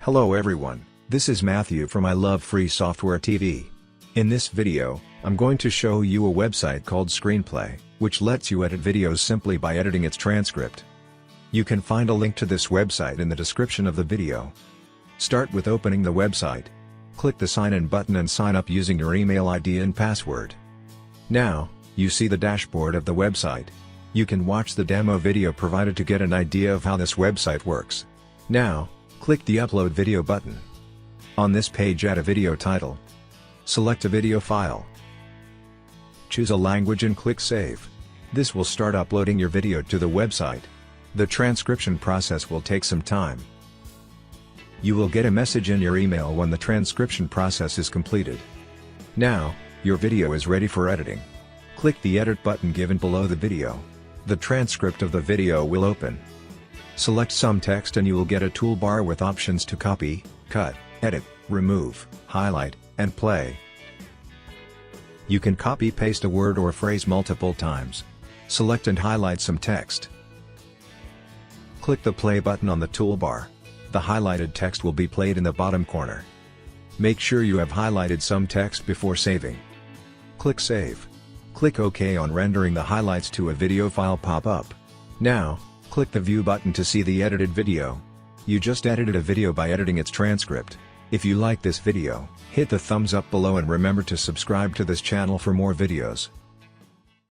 Hello everyone, this is Matthew from I Love Free Software TV. In this video, I'm going to show you a website called Screenplay, which lets you edit videos simply by editing its transcript. You can find a link to this website in the description of the video. Start with opening the website. Click the sign in button and sign up using your email ID and password. Now, you see the dashboard of the website. You can watch the demo video provided to get an idea of how this website works. Now, click the Upload Video button. On this page, add a video title. Select a video file. Choose a language and click Save. This will start uploading your video to the website. The transcription process will take some time. You will get a message in your email when the transcription process is completed. Now, your video is ready for editing. Click the Edit button given below the video. The transcript of the video will open. Select some text and you will get a toolbar with options to copy, cut, edit, remove, highlight, and play. You can copy-paste a word or phrase multiple times. Select and highlight some text. Click the play button on the toolbar. The highlighted text will be played in the bottom corner. Make sure you have highlighted some text before saving. Click Save. Click OK on rendering the highlights to a video file pop up. Now, click the View button to see the edited video. You just edited a video by editing its transcript. If you like this video, hit the thumbs up below and remember to subscribe to this channel for more videos.